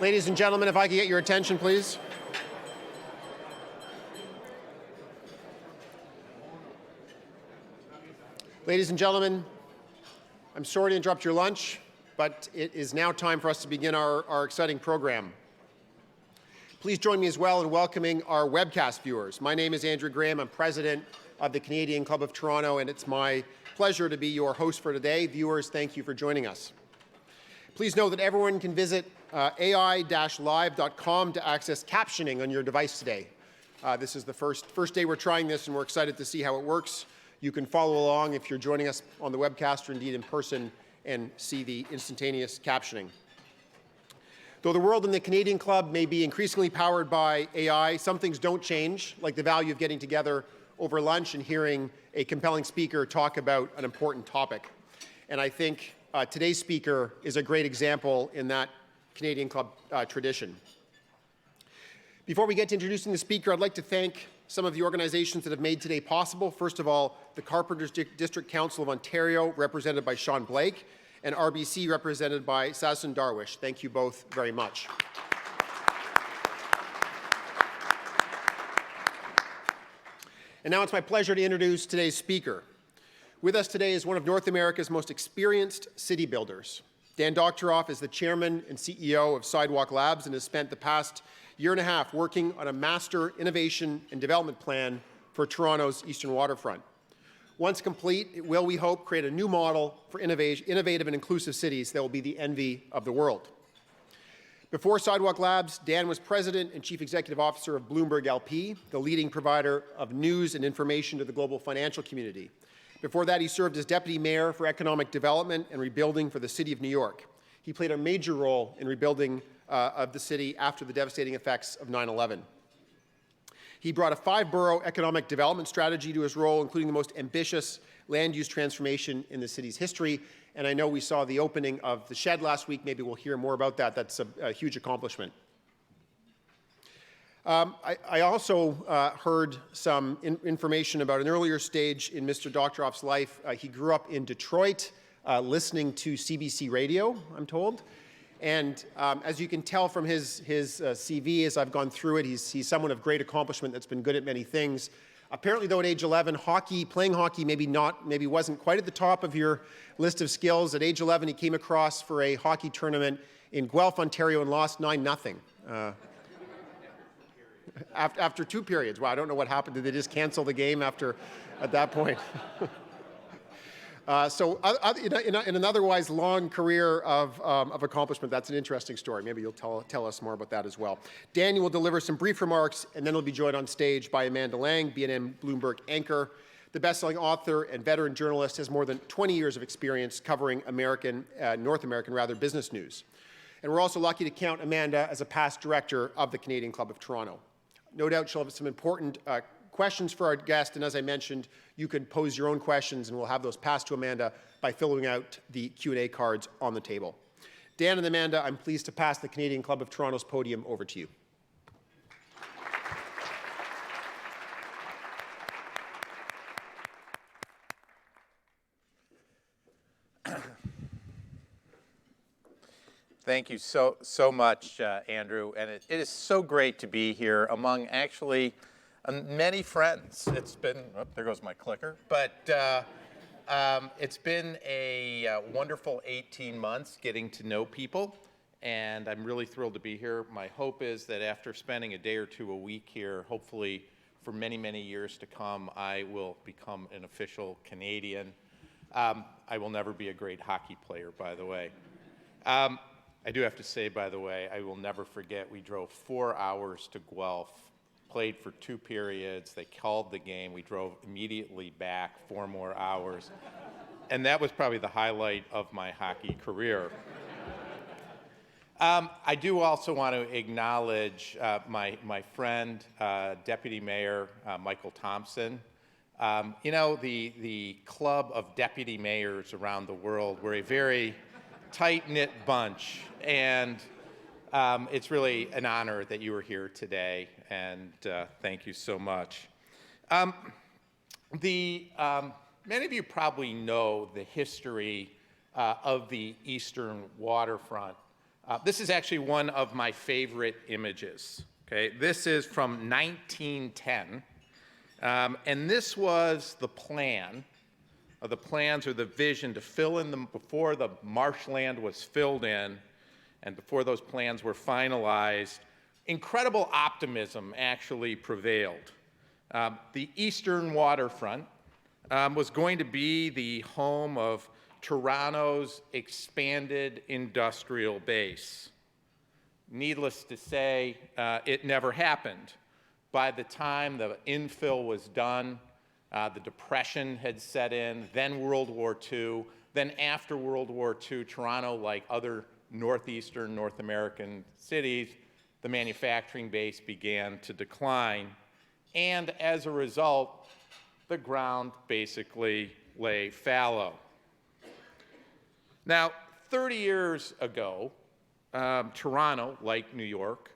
Ladies and gentlemen, if I could get your attention, please. Ladies and gentlemen, I'm sorry to interrupt your lunch, but it is now time for us to begin our exciting program. Please join me as well in welcoming our webcast viewers. My name is Andrew Graham. I'm president of the Canadian Club of Toronto, and it's my pleasure to be your host for today. Viewers, thank you for joining us. Please know that everyone can visit ai-live.com to access captioning on your device today. This is the first day we're trying this, and we're excited to see how it works. You can follow along if you're joining us on the webcast or indeed in person and see the instantaneous captioning. Though the world and the Canadian Club may be increasingly powered by AI, some things don't change, like the value of getting together over lunch and hearing a compelling speaker talk about an important topic. And I think today's speaker is a great example in that Canadian Club tradition. Before we get to introducing the speaker, I'd like to thank some of the organizations that have made today possible. First of all, the Carpenters District Council of Ontario, represented by Sean Blake, and RBC, represented by Sasan Darwish. Thank you both very much. And now it's my pleasure to introduce today's speaker. With us today is one of North America's most experienced city builders. Dan Doctoroff is the chairman and CEO of Sidewalk Labs and has spent the past year and a half working on a master innovation and development plan for Toronto's eastern waterfront. Once complete, it will, we hope, create a new model for innovative and inclusive cities that will be the envy of the world. Before Sidewalk Labs, Dan was president and chief executive officer of Bloomberg LP, the leading provider of news and information to the global financial community. Before that, he served as deputy mayor for economic development and rebuilding for the city of New York. He played a major role in rebuilding of the city after the devastating effects of 9/11. He brought a 5-borough economic development strategy to his role, including the most ambitious land use transformation in the city's history. And I know we saw the opening of the shed last week. Maybe we'll hear more about that. That's a huge accomplishment. I also heard some information about an earlier stage in Mr. Doctoroff's life. He grew up in Detroit, listening to CBC radio, I'm told. And as you can tell from his CV, as I've gone through it, he's someone of great accomplishment that's been good at many things. Apparently, though, at age 11, playing hockey maybe wasn't quite at the top of your list of skills. At age 11, he came across for a hockey tournament in Guelph, Ontario, and lost 9-0. After 2 periods. Wow, I don't know what happened. Did they just cancel the game at that point? So in an otherwise long career of accomplishment, that's an interesting story. Maybe you'll tell us more about that as well. Daniel will deliver some brief remarks, and then he'll be joined on stage by Amanda Lang, BNN Bloomberg anchor. The best-selling author and veteran journalist has more than 20 years of experience covering North American business news. And we're also lucky to count Amanda as a past director of the Canadian Club of Toronto. No doubt she'll have some important questions for our guest, and as I mentioned, you can pose your own questions, and we'll have those passed to Amanda by filling out the Q&A cards on the table. Dan and Amanda, I'm pleased to pass the Canadian Club of Toronto's podium over to you. Thank you so much, Andrew, and it is so great to be here among actually many friends. It's been, there goes my clicker, but it's been a wonderful 18 months getting to know people, and I'm really thrilled to be here. My hope is that after spending a day or two a week here, hopefully for many, many years to come, I will become an official Canadian. I will never be a great hockey player, by the way. I do have to say, by the way, I will never forget we drove 4 hours to Guelph, played for 2 periods. They called the game. We drove immediately back 4 more hours. And that was probably the highlight of my hockey career. I do also want to acknowledge my friend, Deputy Mayor Michael Thompson. You know, the club of deputy mayors around the world, we're a very tight-knit bunch, and it's really an honor that you are here today, and thank you so much. Many of you probably know the history of the Eastern waterfront. This is actually one of my favorite images. Okay, this is from 1910, and this was the plan. The plans or the vision to fill in them before the marshland was filled in, and before those plans were finalized. Incredible optimism actually prevailed. The Eastern waterfront was going to be the home of Toronto's expanded industrial base. Needless to say, it never happened. By the time the infill was done, the Depression had set in, then World War II. Then after World War II, Toronto, like other northeastern North American cities, the manufacturing base began to decline. And as a result, the ground basically lay fallow. Now, 30 years ago, Toronto, like New York,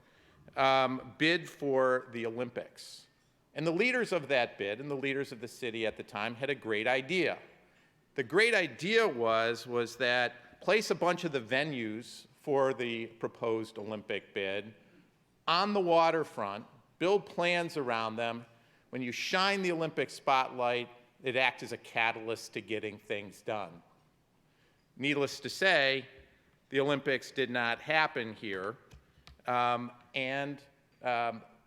bid for the Olympics. And the leaders of that bid and the leaders of the city at the time had a great idea. The great idea was that place a bunch of the venues for the proposed Olympic bid on the waterfront, build plans around them. When you shine the Olympic spotlight, it acts as a catalyst to getting things done. Needless to say, the Olympics did not happen here, and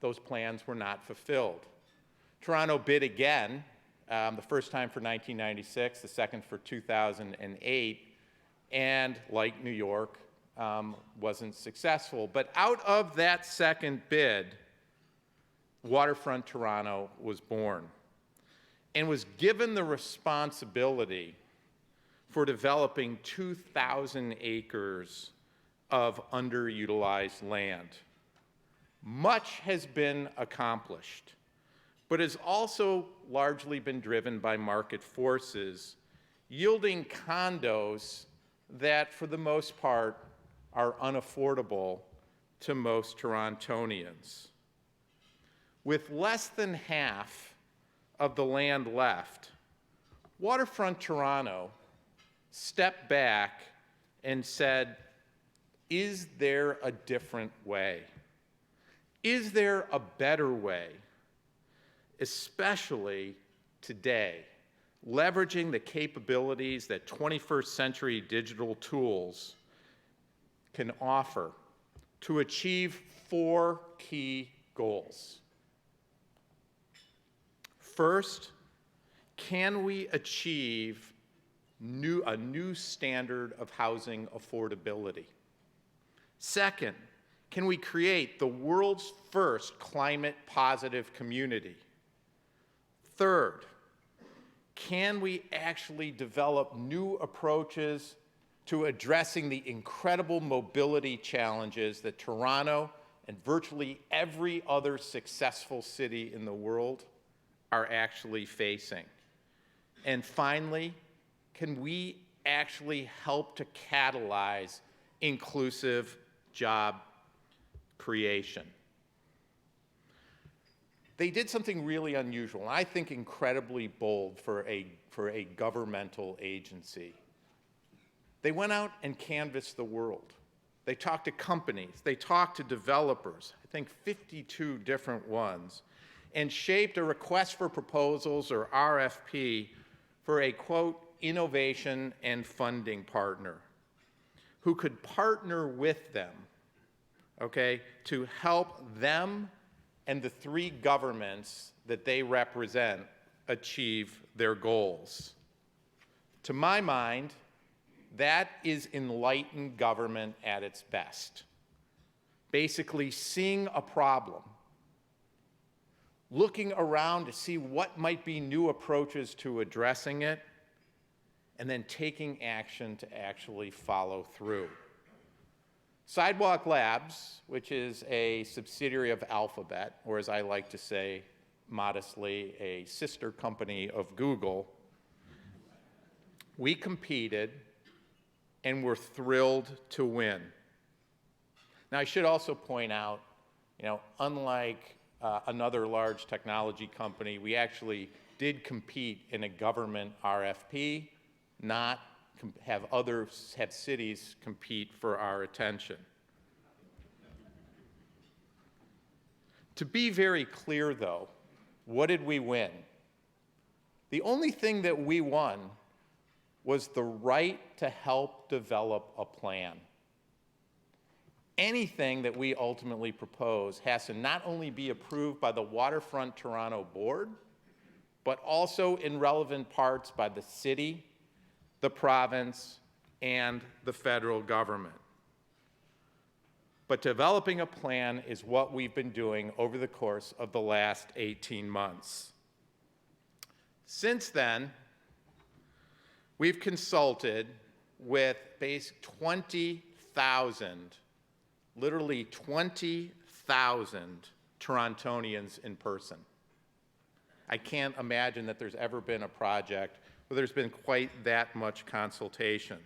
those plans were not fulfilled. Toronto bid again, the first time for 1996, the second for 2008, and like New York, wasn't successful. But out of that second bid, Waterfront Toronto was born and was given the responsibility for developing 2,000 acres of underutilized land. Much has been accomplished, but has also largely been driven by market forces, yielding condos that, for the most part, are unaffordable to most Torontonians. With less than half of the land left, Waterfront Toronto stepped back and said, is there a different way? Is there a better way? Especially today, leveraging the capabilities that 21st century digital tools can offer to achieve 4 key goals. First, can we achieve a new standard of housing affordability? Second, can we create the world's first climate-positive community? Third, can we actually develop new approaches to addressing the incredible mobility challenges that Toronto and virtually every other successful city in the world are actually facing? And finally, can we actually help to catalyze inclusive job creation? They did something really unusual, and I think incredibly bold for a governmental agency. They went out and canvassed the world. They talked to companies. They talked to developers, I think 52 different ones, and shaped a request for proposals, or RFP, for a, quote, innovation and funding partner who could partner with them, okay, to help them and the 3 governments that they represent achieve their goals. To my mind, that is enlightened government at its best. Basically seeing a problem, looking around to see what might be new approaches to addressing it, and then taking action to actually follow through. Sidewalk Labs, which is a subsidiary of Alphabet, or as I like to say modestly, a sister company of Google, we competed and were thrilled to win. Now, I should also point out, unlike another large technology company. We actually did compete in a government RFP, not have cities compete for our attention. To be very clear, though, what did we win? The only thing that we won was the right to help develop a plan. Anything that we ultimately propose has to not only be approved by the Waterfront Toronto Board, but also in relevant parts by the city, the province, and the federal government. But developing a plan is what we've been doing over the course of the last 18 months. Since then, we've consulted with 20,000, literally 20,000 Torontonians in person. I can't imagine that there's ever been a project where there's been quite that much consultation.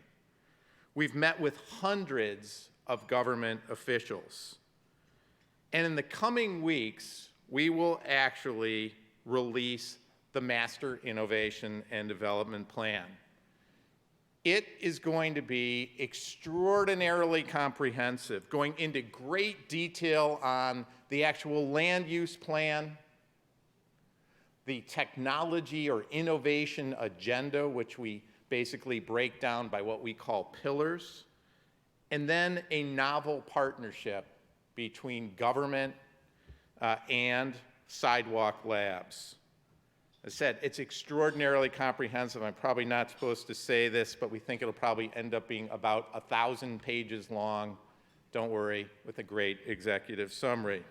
We've met with hundreds of government officials. And in the coming weeks, we will actually release the Master Innovation and Development Plan. It is going to be extraordinarily comprehensive, going into great detail on the actual land use plan, the technology or innovation agenda, which we basically break down by what we call pillars, and then a novel partnership between government and Sidewalk Labs. As I said, it's extraordinarily comprehensive. I'm probably not supposed to say this, but we think it'll probably end up being about 1,000 pages long. Don't worry, with a great executive summary.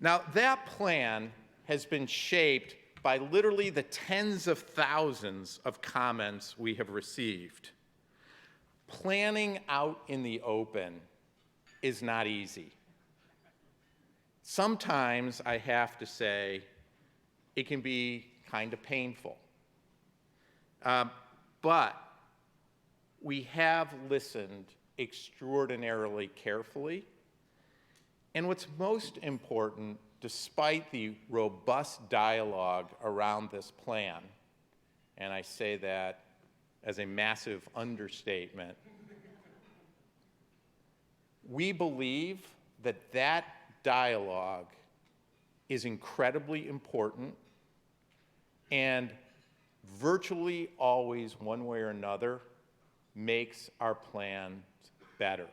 Now, that plan has been shaped by literally the tens of thousands of comments we have received. Planning out in the open is not easy. Sometimes, I have to say, it can be kind of painful. But we have listened extraordinarily carefully. And what's most important, despite the robust dialogue around this plan, and I say that as a massive understatement, we believe that that dialogue is incredibly important and virtually always, one way or another, makes our plans better,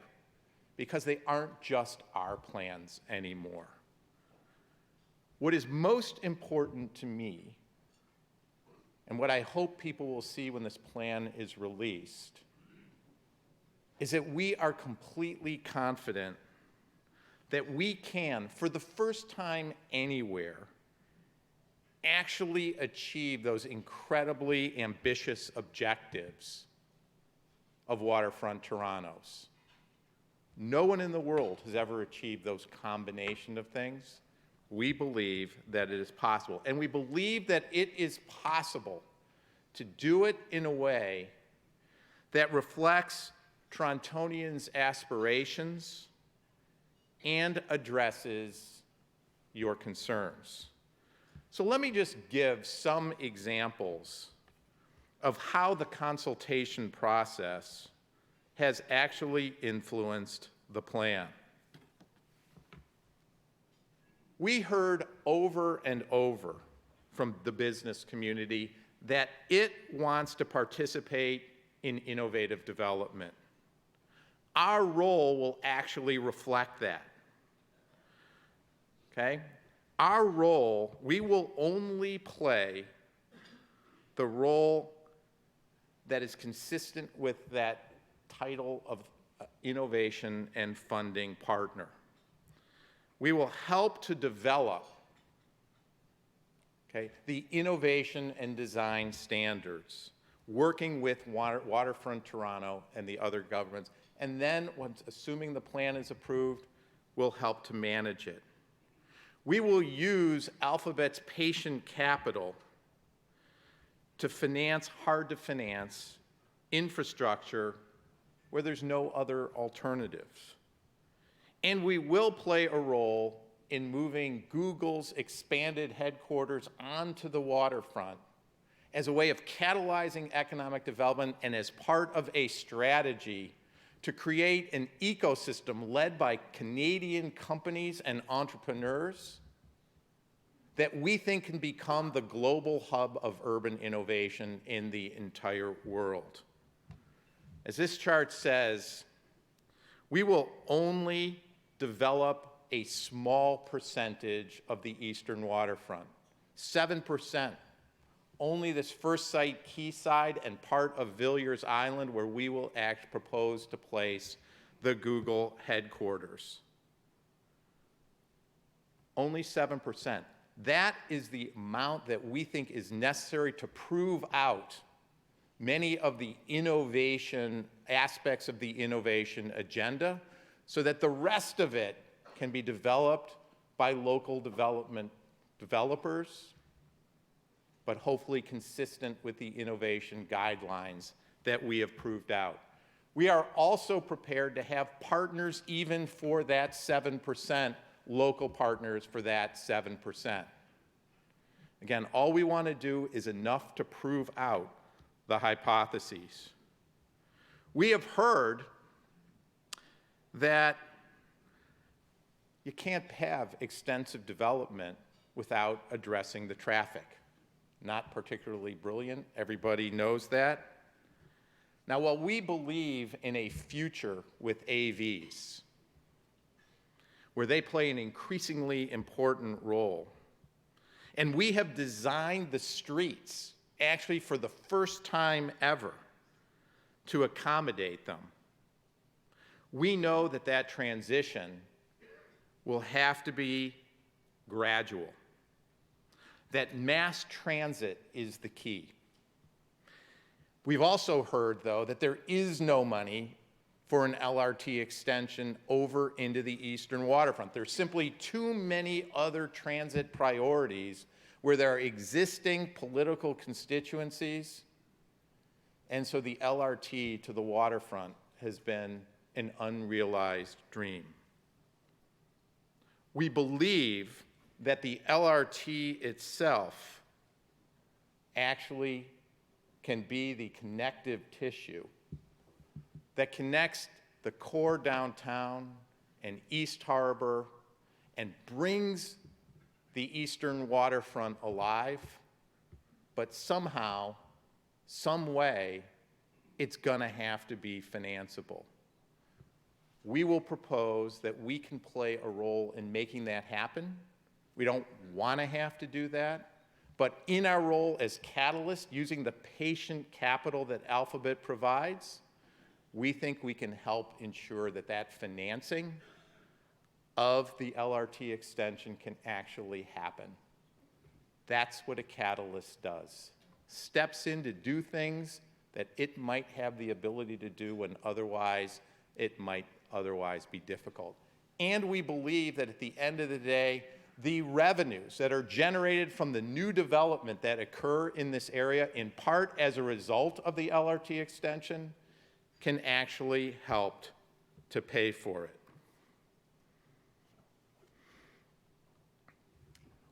because they aren't just our plans anymore. What is most important to me, and what I hope people will see when this plan is released, is that we are completely confident that we can, for the first time anywhere, actually achieve those incredibly ambitious objectives of Waterfront Toronto's. No one in the world has ever achieved those combination of things. We believe that it is possible. And we believe that it is possible to do it in a way that reflects Torontonians' aspirations and addresses your concerns. So let me just give some examples of how the consultation process has actually influenced the plan. We heard over and over from the business community that it wants to participate in innovative development. Our role will actually reflect that. Okay? Our role, we will only play the role that is consistent with that title of innovation and funding partner. We will help to develop, okay, the innovation and design standards, working with Waterfront Toronto and the other governments. And then, once, assuming the plan is approved, we'll help to manage it. We will use Alphabet's patient capital to finance hard-to-finance infrastructure where there's no other alternatives. And we will play a role in moving Google's expanded headquarters onto the waterfront as a way of catalyzing economic development and as part of a strategy to create an ecosystem led by Canadian companies and entrepreneurs that we think can become the global hub of urban innovation in the entire world. As this chart says, we will only develop a small percentage of the eastern waterfront, 7%. Only this first site, Quayside, and part of Villiers Island, where we will propose to place the Google headquarters. Only 7%. That is the amount that we think is necessary to prove out many of the innovation aspects of the innovation agenda so that the rest of it can be developed by local developers, but hopefully consistent with the innovation guidelines that we have proved out. We are also prepared to have partners even for that 7%, local partners for that 7%. Again, all we want to do is enough to prove out the hypotheses. We have heard that you can't have extensive development without addressing the traffic. Not particularly brilliant, everybody knows that. Now, while we believe in a future with AVs, where they play an increasingly important role, and we have designed the streets, actually for the first time ever, to accommodate them, we know that that transition will have to be gradual. That mass transit is the key. We've also heard, though, that there is no money for an LRT extension over into the eastern waterfront. There's simply too many other transit priorities where there are existing political constituencies, and so the LRT to the waterfront has been an unrealized dream. We believe that the LRT itself actually can be the connective tissue that connects the core downtown and East Harbor and brings the eastern waterfront alive, but somehow, some way, it's gonna have to be financeable. We will propose that we can play a role in making that happen. We don't want to have to do that, but in our role as catalyst, using the patient capital that Alphabet provides, we think we can help ensure that that financing of the LRT extension can actually happen. That's what a catalyst does. Steps in to do things that it might have the ability to do when otherwise it might otherwise be difficult. And we believe that at the end of the day, the revenues that are generated from the new development that occur in this area, in part as a result of the LRT extension, can actually help to pay for it.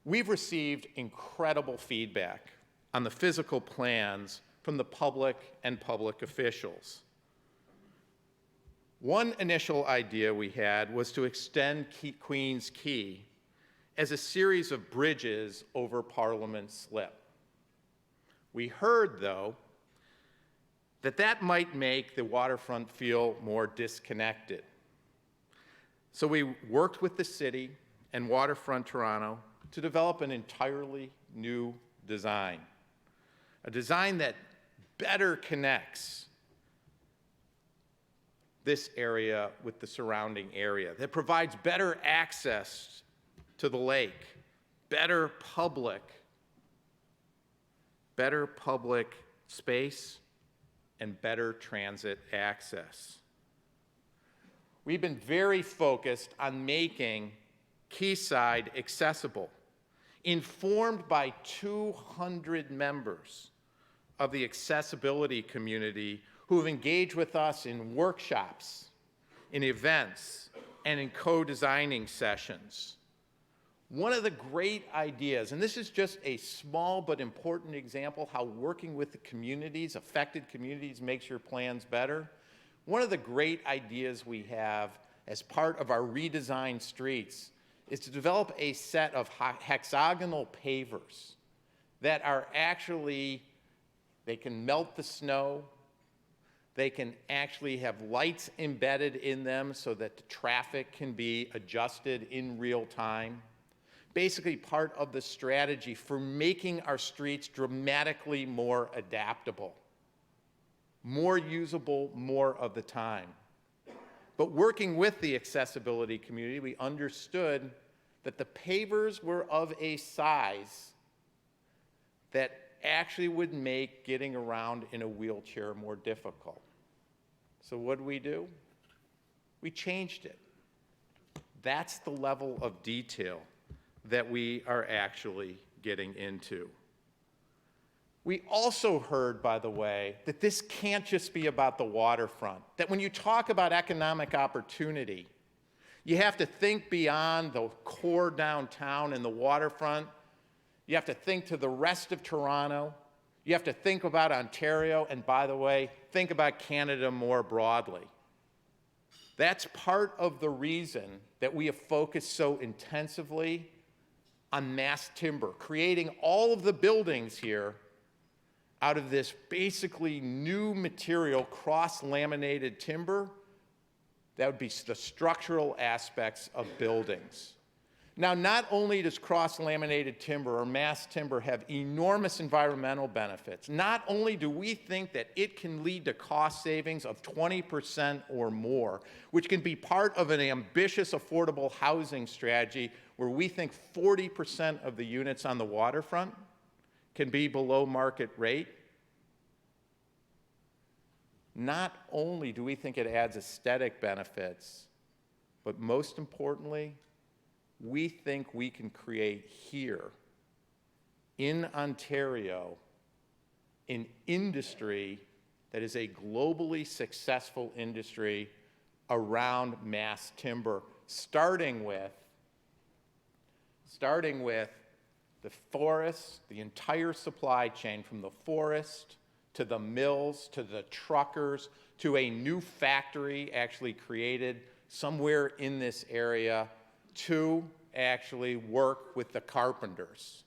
We've received incredible feedback on the physical plans from the public and public officials. One initial idea we had was to extend Queens Quay as a series of bridges over Parliament Slip. We heard, though, that that might make the waterfront feel more disconnected. So we worked with the city and Waterfront Toronto to develop an entirely new design, a design that better connects this area with the surrounding area, that provides better access to the lake, better public space, and better transit access. We've been very focused on making Quayside accessible, informed by 200 members of the accessibility community who have engaged with us in workshops, in events, and in co-designing sessions. One of the great ideas, and this is just a small but important example how working with the communities, affected communities, makes your plans better. One of the great ideas we have as part of our redesigned streets is to develop a set of hexagonal pavers that are actually, they can melt the snow, they can actually have lights embedded in them so that the traffic can be adjusted in real time. Basically part of the strategy for making our streets dramatically more adaptable, more usable more of the time. But working with the accessibility community, we understood that the pavers were of a size that actually would make getting around in a wheelchair more difficult. So what do? We changed it. That's the level of detail that we are actually getting into. We also heard, by the way, that this can't just be about the waterfront, that when you talk about economic opportunity, you have to think beyond the core downtown and the waterfront. You have to think to the rest of Toronto. You have to think about Ontario, and by the way, think about Canada more broadly. That's part of the reason that we have focused so intensively on mass timber, creating all of the buildings here out of this basically new material, cross-laminated timber. That would be the structural aspects of buildings. Now, not only does cross-laminated timber or mass timber have enormous environmental benefits, not only do we think that it can lead to cost savings of 20% or more, which can be part of an ambitious affordable housing strategy where we think 40% of the units on the waterfront can be below market rate. Not only do we think it adds aesthetic benefits, but most importantly, we think we can create here in Ontario an industry that is a globally successful industry around mass timber, starting with the forests, the entire supply chain from the forest to the mills, to the truckers, to a new factory actually created somewhere in this area to actually work with the carpenters.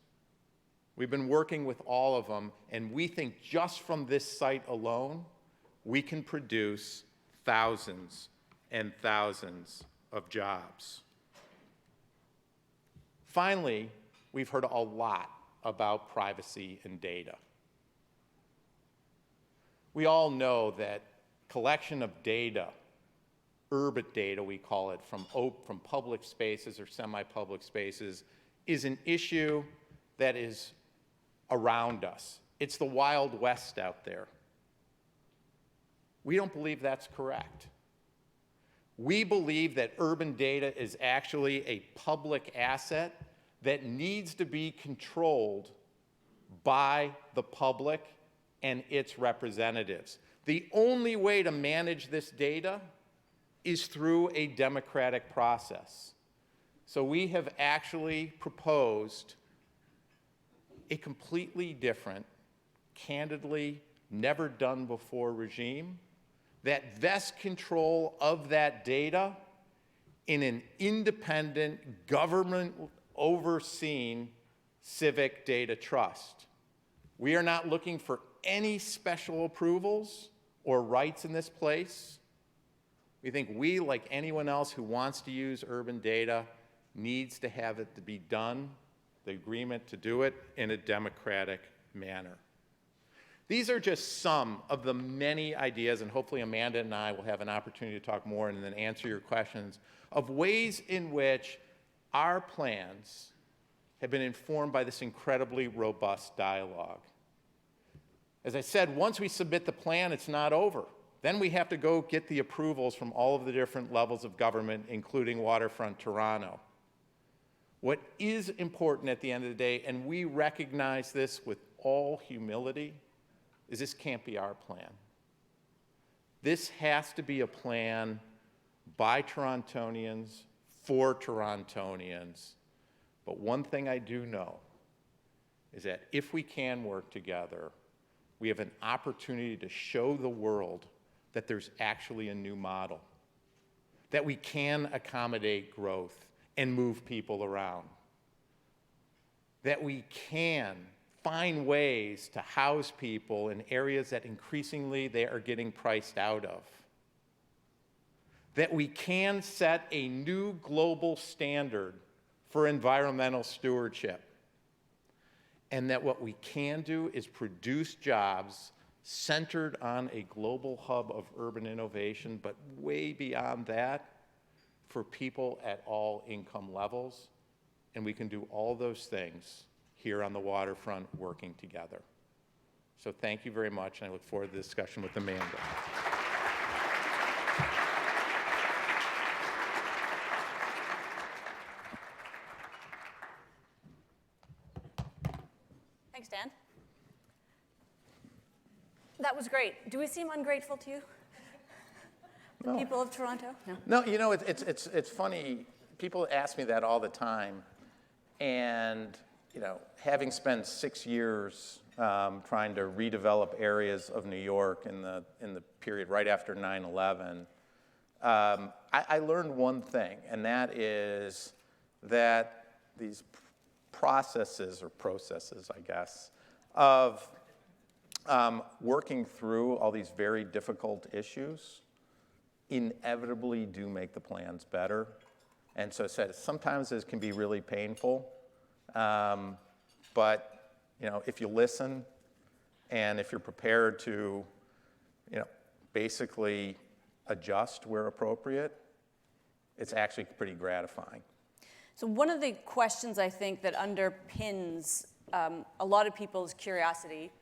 We've been working with all of them, and we think just from this site alone, we can produce thousands and thousands of jobs. Finally, we've heard a lot about privacy and data. We all know that collection of data, urban data we call it, from public spaces or semi-public spaces, is an issue that is around us. It's the Wild West out there. We don't believe that's correct. We believe that urban data is actually a public asset that needs to be controlled by the public and its representatives. The only way to manage this data is through a democratic process. So we have actually proposed a completely different, candidly, never done before regime that vests control of that data in an independent, government overseen civic data trust. We are not looking for any special approvals or rights in this place. We think we, like anyone else who wants to use urban data, needs to have it to be done, the agreement to do it in a democratic manner. These are just some of the many ideas, and hopefully Amanda and I will have an opportunity to talk more and then answer your questions, of ways in which our plans have been informed by this incredibly robust dialogue. As I said, once we submit the plan, it's not over. Then we have to go get the approvals from all of the different levels of government, including Waterfront Toronto. What is important at the end of the day, and we recognize this with all humility, is this can't be our plan. This has to be a plan by Torontonians, for Torontonians. But one thing I do know is that if we can work together, we have an opportunity to show the world that there's actually a new model, that we can accommodate growth and move people around, that we can find ways to house people in areas that increasingly they are getting priced out of, that we can set a new global standard for environmental stewardship, and that what we can do is produce jobs centered on a global hub of urban innovation, but way beyond that, for people at all income levels. And we can do all those things here on the waterfront working together. So thank you very much, and I look forward to the discussion with Amanda. Thanks, Dan. That was great. Do we seem ungrateful to you? The people of Toronto? No. No, you know, it's funny. People ask me that all the time. And, you know, having spent 6 years trying to redevelop areas of New York in the period right after 9/11, I learned one thing, and that is that these processes, I guess, of working through all these very difficult issues inevitably do make the plans better. And so I said, sometimes this can be really painful, but you know, if you listen and if you're prepared to, you know, basically adjust where appropriate, it's actually pretty gratifying. So one of the questions I think that underpins a lot of people's curiosity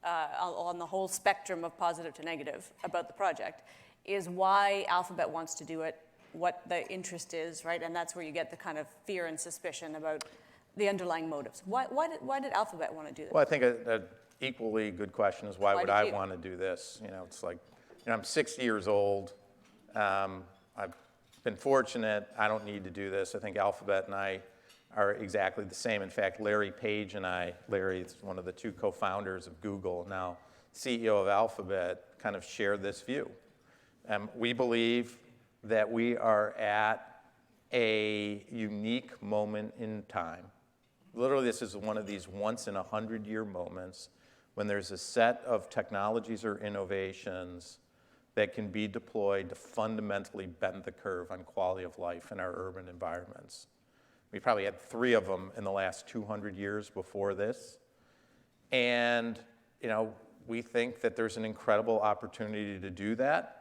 on the whole spectrum of positive to negative about the project is why Alphabet wants to do it, what the interest is, right? And that's where you get the kind of fear and suspicion about the underlying motives. Why did Alphabet want to do this? Well, I think an equally good question is why would did I you? want to do this? You know, it's like, you know, I'm 60 years old. I've been fortunate. I don't need to do this. I think Alphabet and I are exactly the same. In fact, Larry Page and I, Larry is one of the two co-founders of Google, now CEO of Alphabet, kind of share this view. We believe that we are at a unique moment in time. Literally, this is one of these once-in-a-100-year moments when there's a set of technologies or innovations that can be deployed to fundamentally bend the curve on quality of life in our urban environments. We probably had 3 of them in the last 200 years before this. And, you know, we think that there's an incredible opportunity to do that.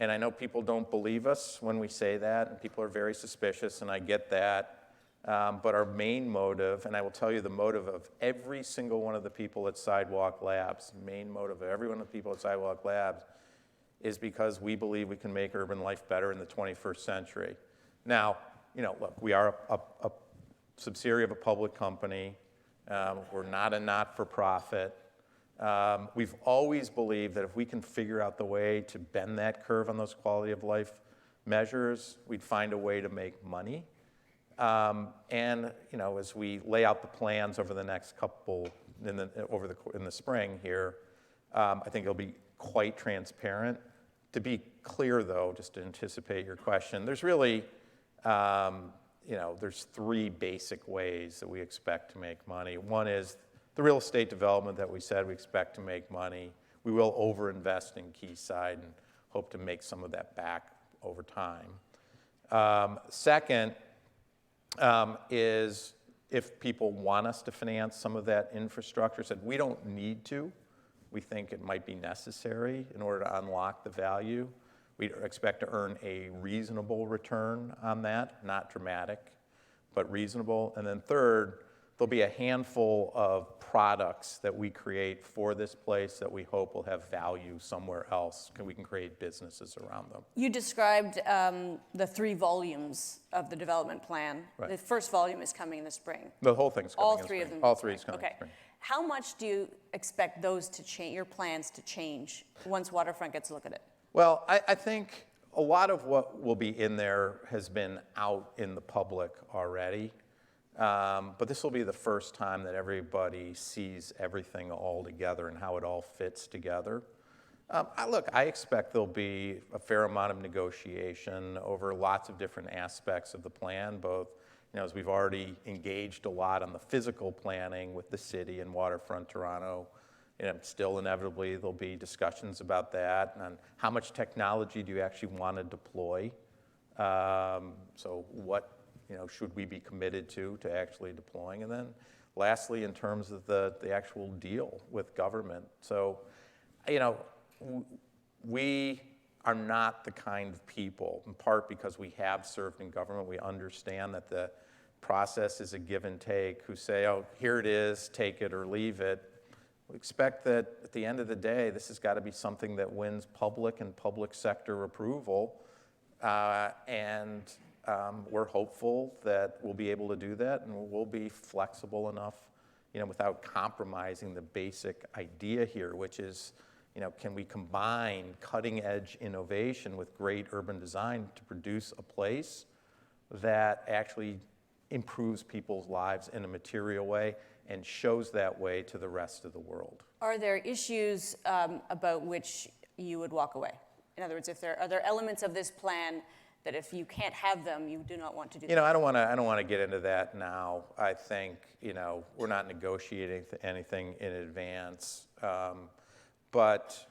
And I know people don't believe us when we say that, and people are very suspicious, and I get that. But our main motive, and I will tell you the motive of every single one of the people at Sidewalk Labs, main motive of every one of the people at Sidewalk Labs, is because we believe we can make urban life better in the 21st century. Now, you know, look, we are a subsidiary of a public company. We're not a not-for-profit. We've always believed that if we can figure out the way to bend that curve on those quality of life measures, we'd find a way to make money. And you know, as we lay out the plans over the next couple in the spring here, I think it'll be quite transparent. To be clear, though, just to anticipate your question, there's really you know, there's 3 basic ways that we expect to make money. One is the real estate development that we said we expect to make money. We will overinvest in Quayside and hope to make some of that back over time. Second is if people want us to finance some of that infrastructure, said we don't need to. We think it might be necessary in order to unlock the value. We expect to earn a reasonable return on that, not dramatic, but reasonable. And then third, there'll be a handful of products that we create for this place that we hope will have value somewhere else, and we can create businesses around them. You described the 3 volumes of the development plan. Right. The first volume is coming in the spring. The whole thing's coming All in 3 spring. of them. All 3 is coming in Okay. spring. How much do you expect those to change, your plans to change, once Waterfront gets a look at it? Well, I think A lot of what will be in there has been out in the public already, but this will be the first time that everybody sees everything all together and how it all fits together. Look, I expect there'll be a fair amount of negotiation over lots of different aspects of the plan, both, as we've already engaged a lot on the physical planning with the city and Waterfront Toronto. Still inevitably there'll be discussions about that and how much technology do you actually want to deploy. So what should we be committed to actually deploying? And then lastly, in terms of the actual deal with government. So, we are not the kind of people, in part because we have served in government, we understand that the process is a give and take, who say, oh, here it is, take it or leave it. We expect that at the end of the day, this has got to be something that wins public and public sector approval. And we're hopeful that we'll be able to do that, and we'll be flexible enough, without compromising the basic idea here, which is, can we combine cutting-edge innovation with great urban design to produce a place that actually improves people's lives in a material way and shows that way to the rest of the world. Are there issues about which you would walk away? In other words, are there elements of this plan that if you can't have them, you do not want to do that? I don't want to get into that now. I think, we're not negotiating anything in advance. But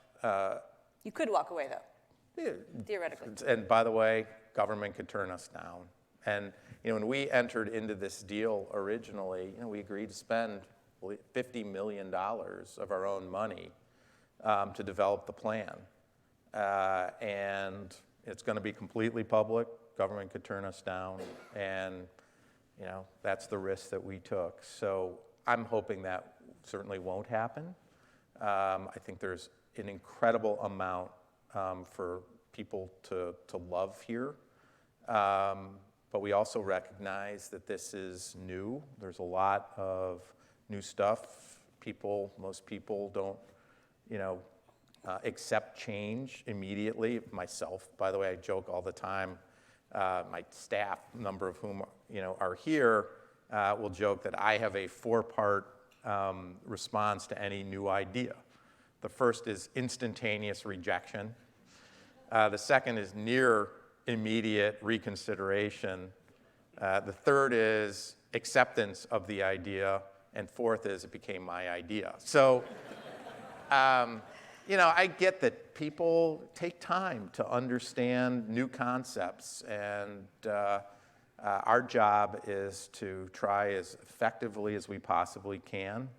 you could walk away, though, theoretically. And by the way, government could turn us down. And when we entered into this deal originally, we agreed to spend $50 million of our own money to develop the plan. And it's going to be completely public. Government could turn us down. And, that's the risk that we took. So I'm hoping that certainly won't happen. I think there's an incredible amount for people to love here. But we also recognize that this is new. There's a lot of new stuff. Most people don't, accept change immediately. Myself, by the way, I joke all the time. My staff, a number of whom, are here, will joke that I have a 4-part response to any new idea. The first is instantaneous rejection. The second is near immediate reconsideration. The third is acceptance of the idea. And fourth is it became my idea. So, I get that people take time to understand new concepts. And our job is to try as effectively as we possibly can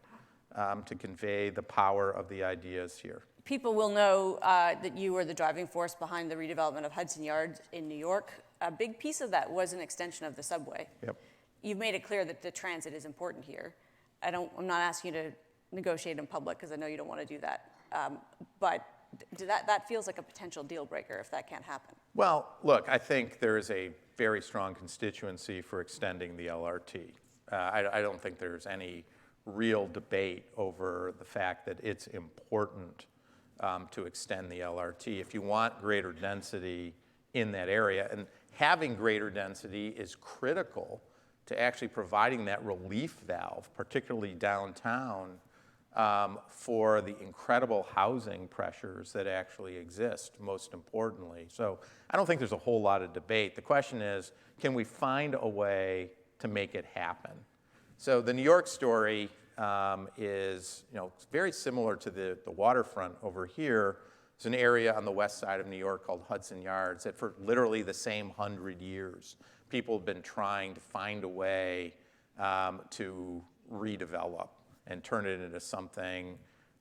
to convey the power of the ideas here. People will know that you were the driving force behind the redevelopment of Hudson Yards in New York. A big piece of that was an extension of the subway. Yep. You've made it clear that the transit is important here. I'm not asking you to negotiate in public because I know you don't want to do that. But that feels like a potential deal breaker if that can't happen. Well, look, I think there is a very strong constituency for extending the LRT. I don't think there's any real debate over the fact that it's important to extend the LRT. If you want greater density in that area, and having greater density is critical to actually providing that relief valve, particularly downtown, for the incredible housing pressures that actually exist, most importantly. So I don't think there's a whole lot of debate. The question is, can we find a way to make it happen? So the New York story is very similar to the waterfront over here. It's an area on the west side of New York called Hudson Yards that for literally the same 100 years, people have been trying to find a way to redevelop and turn it into something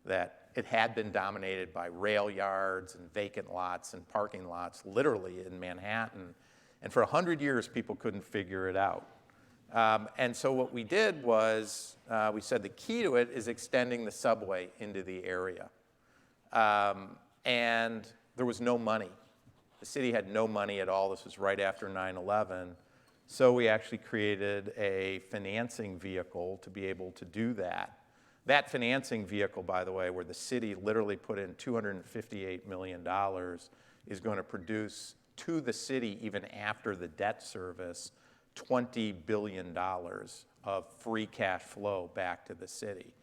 that it had been dominated by rail yards and vacant lots and parking lots, literally in Manhattan. And for 100 years, people couldn't figure it out. And so what we did was, we said the key to it is extending the subway into the area. And there was no money. The city had no money at all. This was right after 9/11. So we actually created a financing vehicle to be able to do that. That financing vehicle, by the way, where the city literally put in $258 million, is going to produce to the city, even after the debt service, $20 billion of free cash flow back to the city.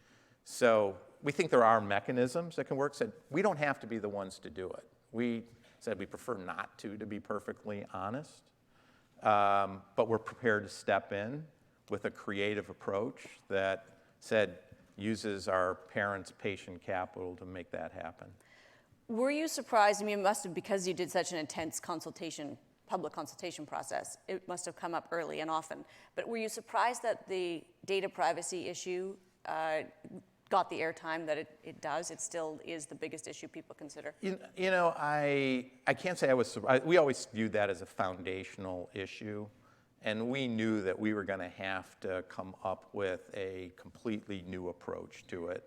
So we think there are mechanisms that can work. Said we don't have to be the ones to do it. We said we prefer not to be perfectly honest. But we're prepared to step in with a creative approach that said uses our parents' patient capital to make that happen. Were you surprised? I mean, it must have, because you did such an intense public consultation process, it must have come up early and often. But were you surprised that the data privacy issue got the airtime that it does? It still is the biggest issue people consider. You know, I can't say I was surprised. We always viewed that as a foundational issue. And we knew that we were going to have to come up with a completely new approach to it.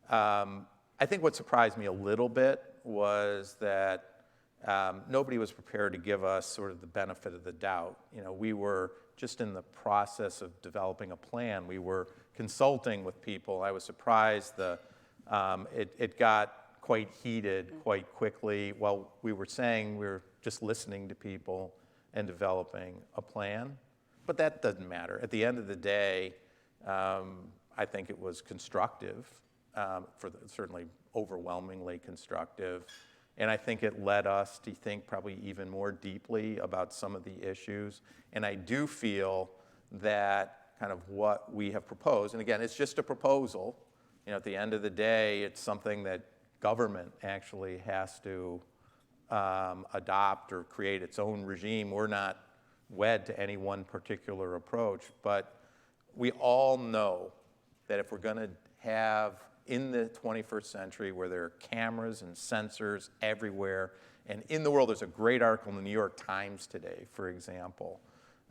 I think what surprised me a little bit was that nobody was prepared to give us sort of the benefit of the doubt. You know, we were just in the process of developing a plan. We were consulting with people. I was surprised it got quite heated quite quickly. While we were saying we were just listening to people and developing a plan. But that doesn't matter. At the end of the day, I think it was constructive, certainly overwhelmingly constructive. And I think it led us to think probably even more deeply about some of the issues. And I do feel that kind of what we have proposed, and again, it's just a proposal. You know, at the end of the day, it's something that government actually has to adopt or create its own regime. We're not wed to any one particular approach, but we all know that if we're going to have in the 21st century where there are cameras and sensors everywhere, and in the world, there's a great article in the New York Times today, for example,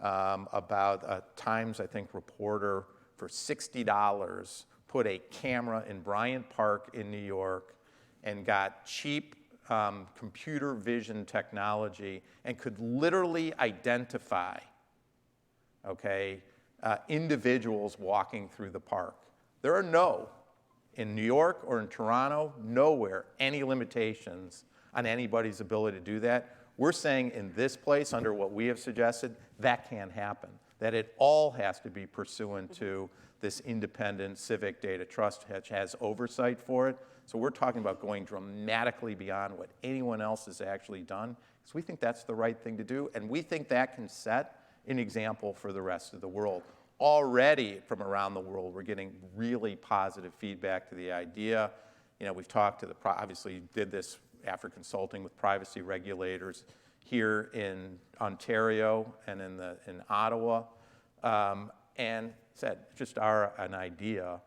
about a Times, I think, reporter for $60 put a camera in Bryant Park in New York and got cheap computer vision technology and could literally identify, individuals walking through the park. There are in New York or in Toronto, nowhere, any limitations on anybody's ability to do that. We're saying in this place, under what we have suggested, that can't happen. That it all has to be pursuant to this independent civic data trust which has oversight for it. So we're talking about going dramatically beyond what anyone else has actually done, because we think that's the right thing to do, and we think that can set an example for the rest of the world. Already from around the world, we're getting really positive feedback to the idea. You know, we've talked to obviously did this after consulting with privacy regulators here in Ontario and in Ottawa, and said just an idea,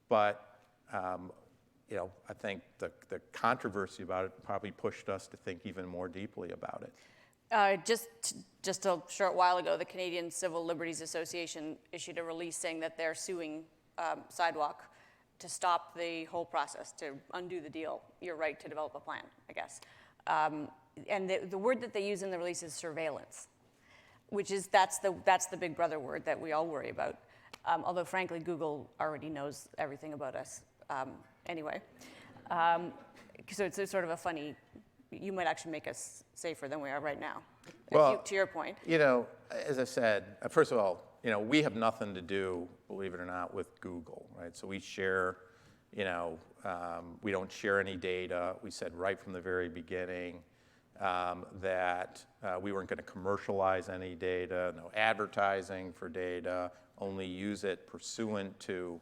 but I think the controversy about it probably pushed us to think even more deeply about it. Just a short while ago, the Canadian Civil Liberties Association issued a release saying that they're suing Sidewalk to stop the whole process, to undo the deal, your right to develop a plan, I guess. And the word that they use in the release is surveillance, which is that's the big brother word that we all worry about. Although frankly, Google already knows everything about us anyway. So it's sort of a funny, you might actually make us safer than we are right now. Well, to your point. You know, as I said, first of all, we have nothing to do, believe it or not, with Google, right? So we share, we don't share any data. We said right from the very beginning that we weren't going to commercialize any data, no advertising for data, only use it pursuant to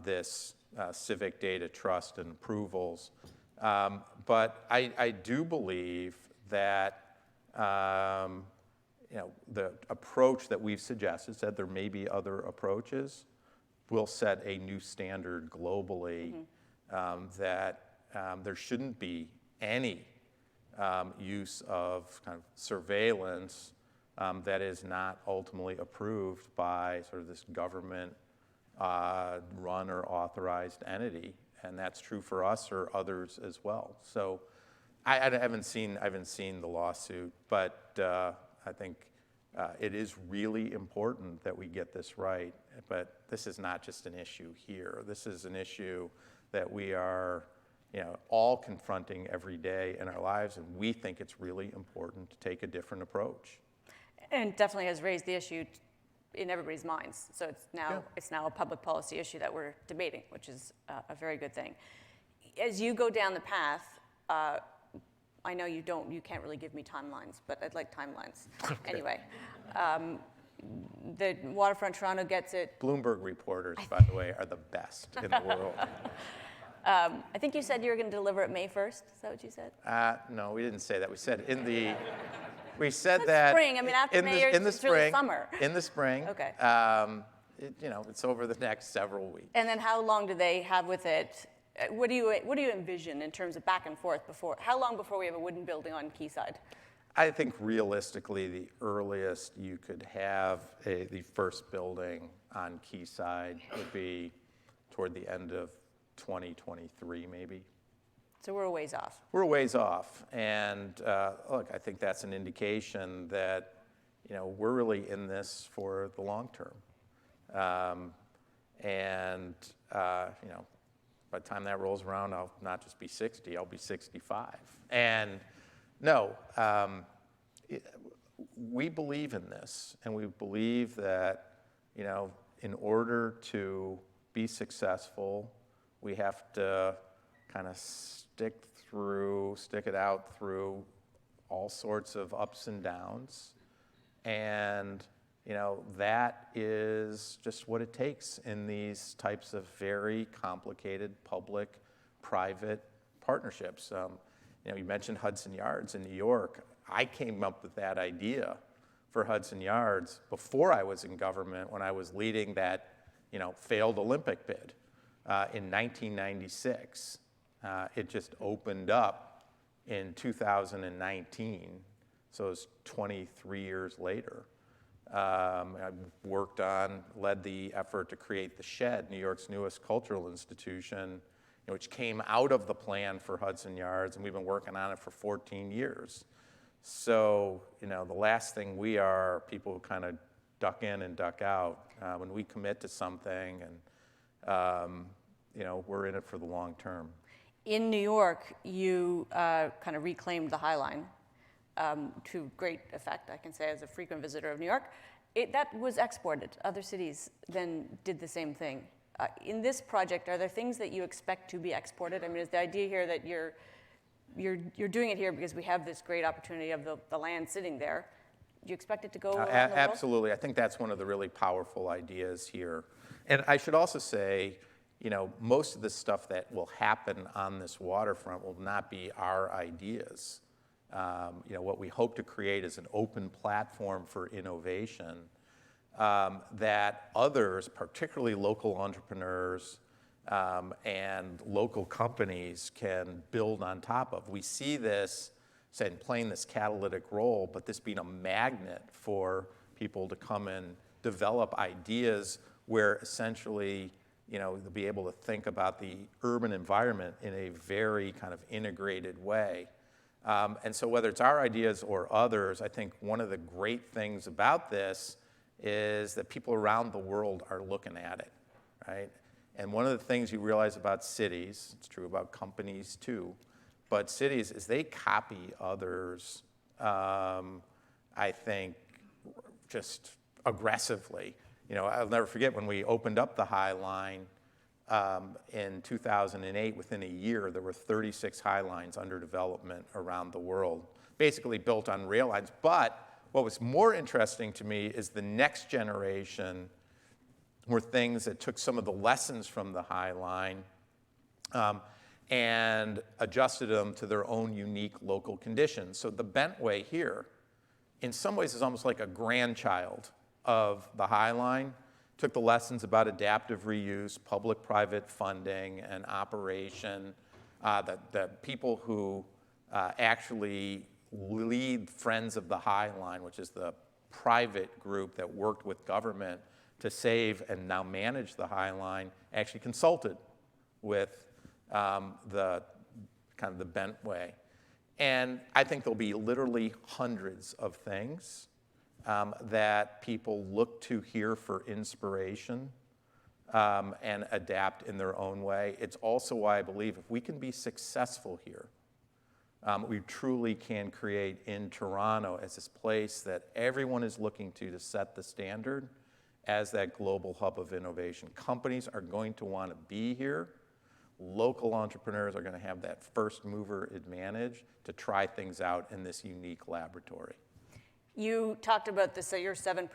this civic data trust and approvals. But I do believe that the approach that we've suggested, said there may be other approaches, will set a new standard globally, that there shouldn't be any use of kind of surveillance that is not ultimately approved by sort of this government run or authorized entity. And that's true for us or others as well. So I haven't seen the lawsuit, but I think it is really important that we get this right. But this is not just an issue here. This is an issue that we are all confronting every day in our lives, and we think it's really important to take a different approach. And it definitely has raised the issue in everybody's minds. So it's now a public policy issue that we're debating, which is a very good thing. As you go down the path, I know you can't really give me timelines, but I'd like timelines. Okay. Anyway, the Waterfront Toronto gets it. Bloomberg reporters, by the way, are the best in the world. I think you said you were going to deliver it May 1st. Is that what you said? No, we didn't say that. We said that spring. I mean, after May, it's really summer. In the spring. Okay. It's over the next several weeks. And then how long do they have with it? What do you envision in terms of back and forth before? How long before we have a wooden building on Quayside? I think realistically, the earliest you could have the first building on Quayside would be toward the end of 2023, maybe. So we're a ways off. We're a ways off, and look, I think that's an indication that we're really in this for the long term, by the time that rolls around, I'll not just be 60, I'll be 65. And no, we believe in this, and we believe that in order to be successful, we have to kind of stick it out through all sorts of ups and downs. And, that is just what it takes in these types of very complicated public-private partnerships. You mentioned Hudson Yards in New York. I came up with that idea for Hudson Yards before I was in government, when I was leading that, failed Olympic bid in 1996. It just opened up in 2019, so it was 23 years later. I led the effort to create the Shed, New York's newest cultural institution, which came out of the plan for Hudson Yards, and we've been working on it for 14 years. So, the last thing we are people who kind of duck in and duck out. When we commit to something, and we're in it for the long term. In New York, you kind of reclaimed the High Line to great effect, I can say, as a frequent visitor of New York. That was exported. Other cities then did the same thing. In this project, are there things that you expect to be exported? I mean, is the idea here that you're doing it here because we have this great opportunity of the land sitting there? Do you expect it to go around the world? Absolutely. I think that's one of the really powerful ideas here. And I should also say, most of the stuff that will happen on this waterfront will not be our ideas. What we hope to create is an open platform for innovation that others, particularly local entrepreneurs and local companies, can build on top of. We see this, playing this catalytic role, but this being a magnet for people to come and develop ideas where essentially, they'll be able to think about the urban environment in a very kind of integrated way. And so whether it's our ideas or others, I think one of the great things about this is that people around the world are looking at it, right? And one of the things you realize about cities, it's true about companies too, but cities is they copy others, I think, just aggressively. I'll never forget when we opened up the High Line in 2008, within a year, there were 36 High Lines under development around the world, basically built on rail lines. But what was more interesting to me is the next generation were things that took some of the lessons from the High Line and adjusted them to their own unique local conditions. So the Bentway here, in some ways, is almost like a grandchild of the High Line. Took the lessons about adaptive reuse, public-private funding, and operation, the people who actually lead Friends of the High Line, which is the private group that worked with government to save and now manage the High Line, actually consulted with the Bentway. And I think there'll be literally hundreds of things that people look to here for inspiration and adapt in their own way. It's also why I believe if we can be successful here, we truly can create in Toronto as this place that everyone is looking to set the standard as that global hub of innovation. Companies are going to want to be here. Local entrepreneurs are going to have that first mover advantage to try things out in this unique laboratory. You talked about this, so you're 7%.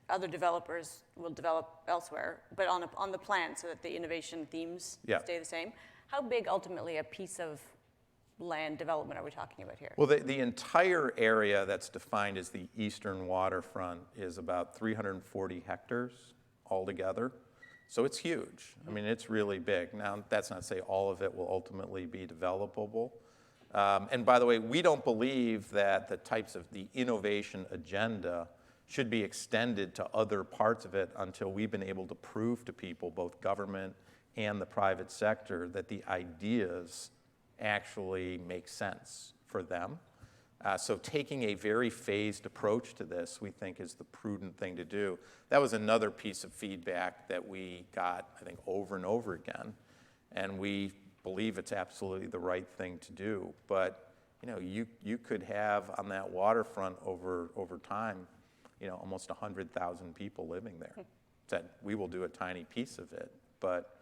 Other developers will develop elsewhere, but on the plan so that the innovation themes stay the same. How big ultimately a piece of land development are we talking about here? Well, the entire area that's defined as the eastern waterfront is about 340 hectares altogether. So it's huge. I mean, it's really big. Now, that's not to say all of it will ultimately be developable. And by the way, we don't believe that the types of the innovation agenda should be extended to other parts of it until we've been able to prove to people, both government and the private sector, that the ideas actually make sense for them. So taking a very phased approach to this, we think, is the prudent thing to do. That was another piece of feedback that we got, I think, over and over again. And we believe it's absolutely the right thing to do. But you could have on that waterfront over time, almost 100,000 people living there. Said we will do a tiny piece of it, but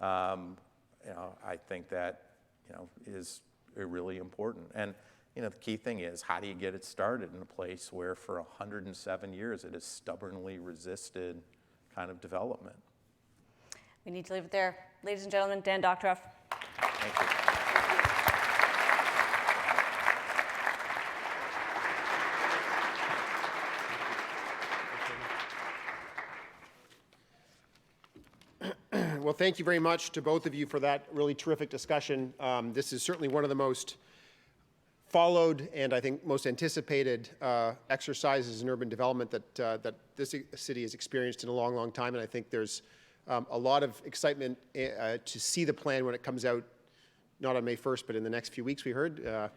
I think that is really important. And the key thing is, how do you get it started in a place where for 107 years it has stubbornly resisted kind of development? We need to leave it there. Ladies and gentlemen, Dan Doctoroff. Thank you. Well, thank you very much to both of you for that really terrific discussion. This is certainly one of the most followed and I think most anticipated exercises in urban development that this city has experienced in a long, long time. And I think there's a lot of excitement to see the plan when it comes out, not on May 1st, but in the next few weeks, we heard.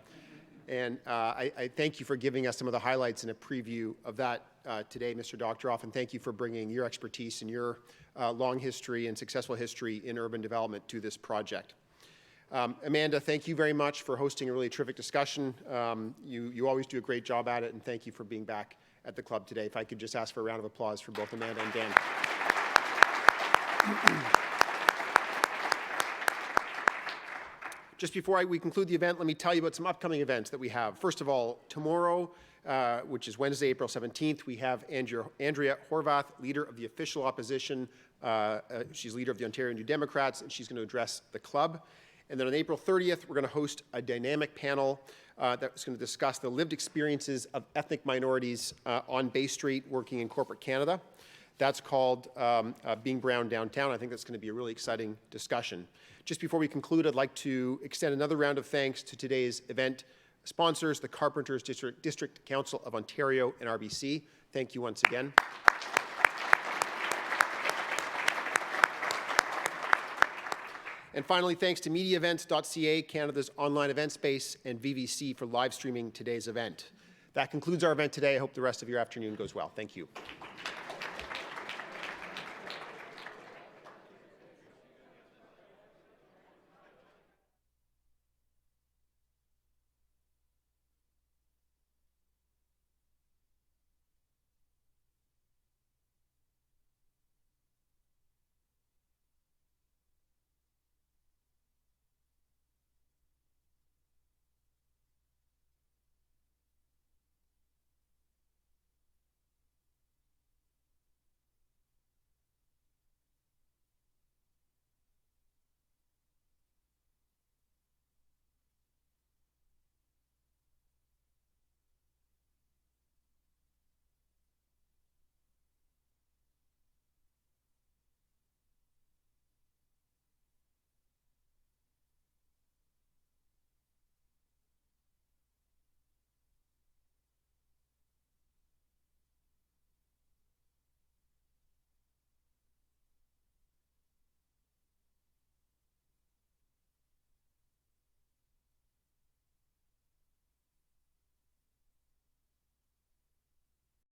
And I thank you for giving us some of the highlights and a preview of that today, Mr. Doctoroff, and thank you for bringing your expertise and your long history and successful history in urban development to this project. Amanda, thank you very much for hosting a really terrific discussion. You always do a great job at it, and thank you for being back at the club today. If I could just ask for a round of applause for both Amanda and Dan. Just before we conclude the event, let me tell you about some upcoming events that we have. First of all, tomorrow, which is Wednesday, April 17th, we have Andrea Horvath, leader of the official opposition. She's leader of the Ontario New Democrats, and she's going to address the club. And then on April 30th, we're going to host a dynamic panel that's going to discuss the lived experiences of ethnic minorities on Bay Street working in corporate Canada. That's called Being Brown Downtown. I think that's going to be a really exciting discussion. Just before we conclude, I'd like to extend another round of thanks to today's event sponsors, the Carpenters District Council of Ontario and RBC. Thank you once again. And finally, thanks to MediaEvents.ca, Canada's online event space, and VVC for live streaming today's event. That concludes our event today. I hope the rest of your afternoon goes well. Thank you.